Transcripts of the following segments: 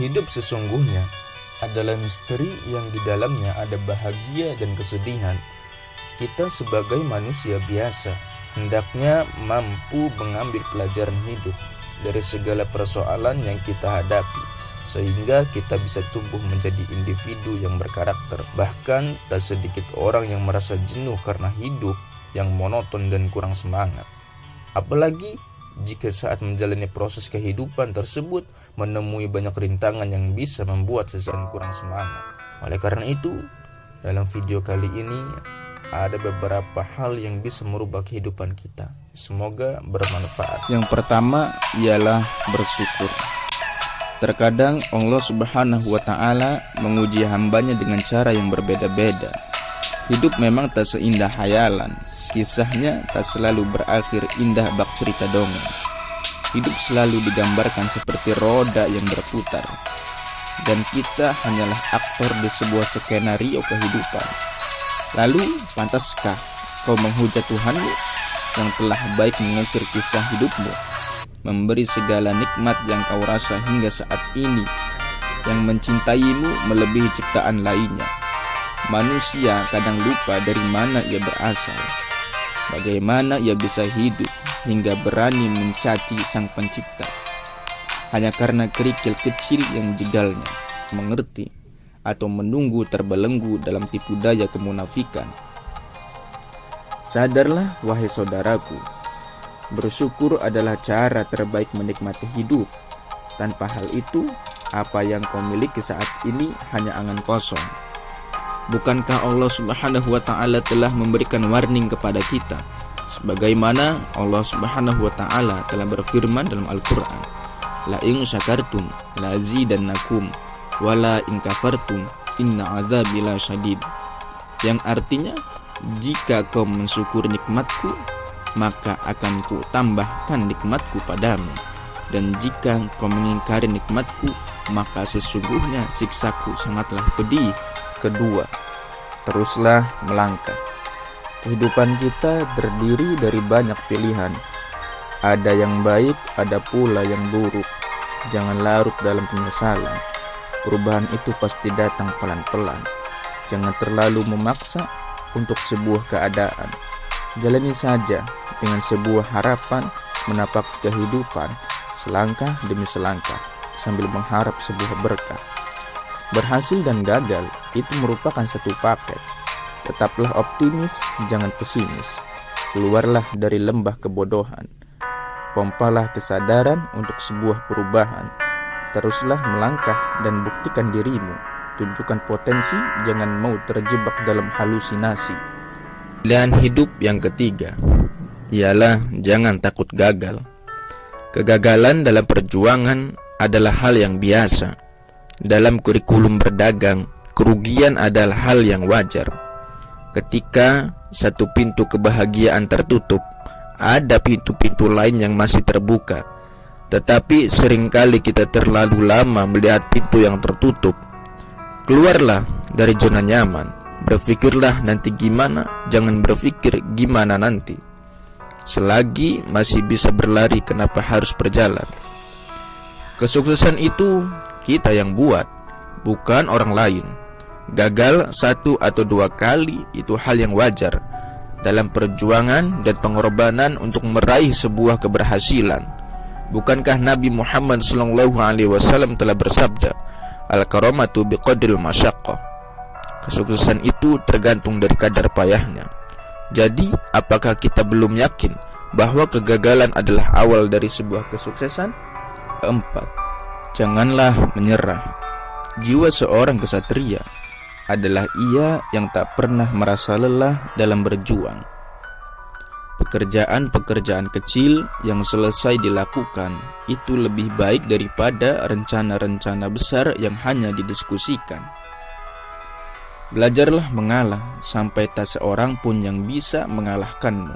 Hidup sesungguhnya adalah misteri yang di dalamnya ada bahagia dan kesedihan. Kita sebagai manusia biasa hendaknya mampu mengambil pelajaran hidup dari segala persoalan yang kita hadapi, sehingga kita bisa tumbuh menjadi individu yang berkarakter. Bahkan tak sedikit orang yang merasa jenuh karena hidup yang monoton dan kurang semangat. Apalagi jika saat menjalani proses kehidupan tersebut menemui banyak rintangan yang bisa membuat seseorang kurang semangat. Oleh karena itu, dalam video kali ini ada beberapa hal yang bisa merubah kehidupan kita. Semoga bermanfaat. Yang pertama ialah bersyukur. Terkadang Allah Subhanahu wa Ta'ala menguji hambanya dengan cara yang berbeda-beda. Hidup memang tak seindah hayalan. Kisahnya tak selalu berakhir indah bak cerita dongeng. Hidup selalu digambarkan seperti roda yang berputar, dan kita hanyalah aktor di sebuah skenario kehidupan. Lalu, pantaskah kau menghujat Tuhanmu yang telah baik mengukir kisah hidupmu, memberi segala nikmat yang kau rasa hingga saat ini, yang mencintaimu melebihi ciptaan lainnya? Manusia kadang lupa dari mana ia berasal, bagaimana ia bisa hidup hingga berani mencaci sang pencipta, hanya karena kerikil kecil yang jegalnya mengerti atau menunggu terbelenggu dalam tipu daya kemunafikan. Sadarlah wahai saudaraku, bersyukur adalah cara terbaik menikmati hidup. Tanpa hal itu, apa yang kau miliki saat ini hanya angan kosong. Bukankah Allah Subhanahu wa Ta'ala telah memberikan warning kepada kita, sebagaimana Allah Subhanahu wa Ta'ala telah berfirman dalam Al-Quran, la in syakartum la azidannakum wala in kafartum inna adzabi lasyadid, yang artinya, jika kau mensyukur nikmatku, maka akan ku tambahkan nikmatku padamu, dan jika kau mengingkari nikmatku, maka sesungguhnya siksaku sangatlah pedih. Kedua, teruslah melangkah. Kehidupan kita terdiri dari banyak pilihan. Ada yang baik, ada pula yang buruk. Jangan larut dalam penyesalan. Perubahan itu pasti datang pelan-pelan. Jangan terlalu memaksa untuk sebuah keadaan. Jalani saja dengan sebuah harapan menapaki kehidupan selangkah demi selangkah sambil mengharap sebuah berkah. Berhasil dan gagal itu merupakan satu paket. Tetaplah optimis, jangan pesimis. Keluarlah dari lembah kebodohan. Pompalah kesadaran untuk sebuah perubahan. Teruslah melangkah dan buktikan dirimu. Tunjukkan potensi, jangan mau terjebak dalam halusinasi. Dan hidup yang ketiga ialah jangan takut gagal. Kegagalan dalam perjuangan adalah hal yang biasa. Dalam kurikulum berdagang, kerugian adalah hal yang wajar. Ketika satu pintu kebahagiaan tertutup, ada pintu-pintu lain yang masih terbuka. Tetapi seringkali kita terlalu lama melihat pintu yang tertutup. Keluarlah dari zona nyaman. Berpikirlah nanti gimana, jangan berpikir gimana nanti. Selagi masih bisa berlari, kenapa harus berjalan? Kesuksesan itu kita yang buat, bukan orang lain. Gagal 1 atau 2 kali itu hal yang wajar dalam perjuangan dan pengorbanan untuk meraih sebuah keberhasilan. Bukankah Nabi Muhammad SAW telah bersabda, al-karamatu biqadril masyaqqah. Kesuksesan itu tergantung dari kadar payahnya. Jadi, apakah kita belum yakin bahwa kegagalan adalah awal dari sebuah kesuksesan? 4. Janganlah menyerah. Jiwa seorang kesatria adalah ia yang tak pernah merasa lelah dalam berjuang. Pekerjaan-pekerjaan kecil yang selesai dilakukan itu lebih baik daripada rencana-rencana besar yang hanya didiskusikan. Belajarlah mengalah sampai tak seorang pun yang bisa mengalahkanmu.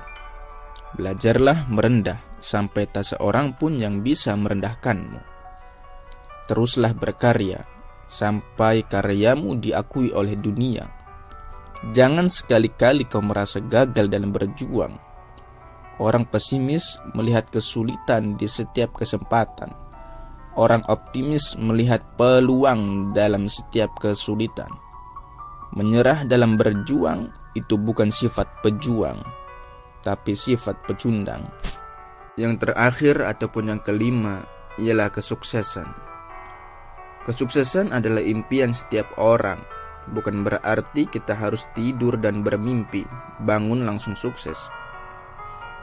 Belajarlah merendah sampai tak seorang pun yang bisa merendahkanmu. Teruslah berkarya sampai karyamu diakui oleh dunia. Jangan sekali-kali kau merasa gagal dalam berjuang. Orang pesimis melihat kesulitan di setiap kesempatan. Orang optimis melihat peluang dalam setiap kesulitan. Menyerah dalam berjuang itu bukan sifat pejuang, tapi sifat pecundang. Yang terakhir ataupun yang kelima ialah kesuksesan. Kesuksesan adalah impian setiap orang. Bukan berarti kita harus tidur dan bermimpi, bangun langsung sukses.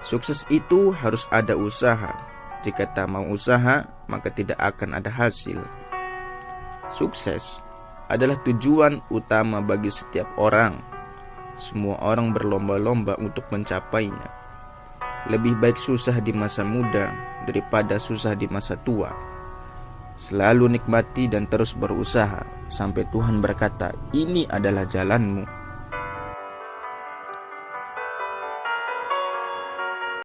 Sukses itu harus ada usaha. Jika tak mau usaha, maka tidak akan ada hasil. Sukses adalah tujuan utama bagi setiap orang. Semua orang berlomba-lomba untuk mencapainya. Lebih baik susah di masa muda daripada susah di masa tua. Selalu nikmati dan terus berusaha sampai Tuhan berkata, "Ini adalah jalanmu."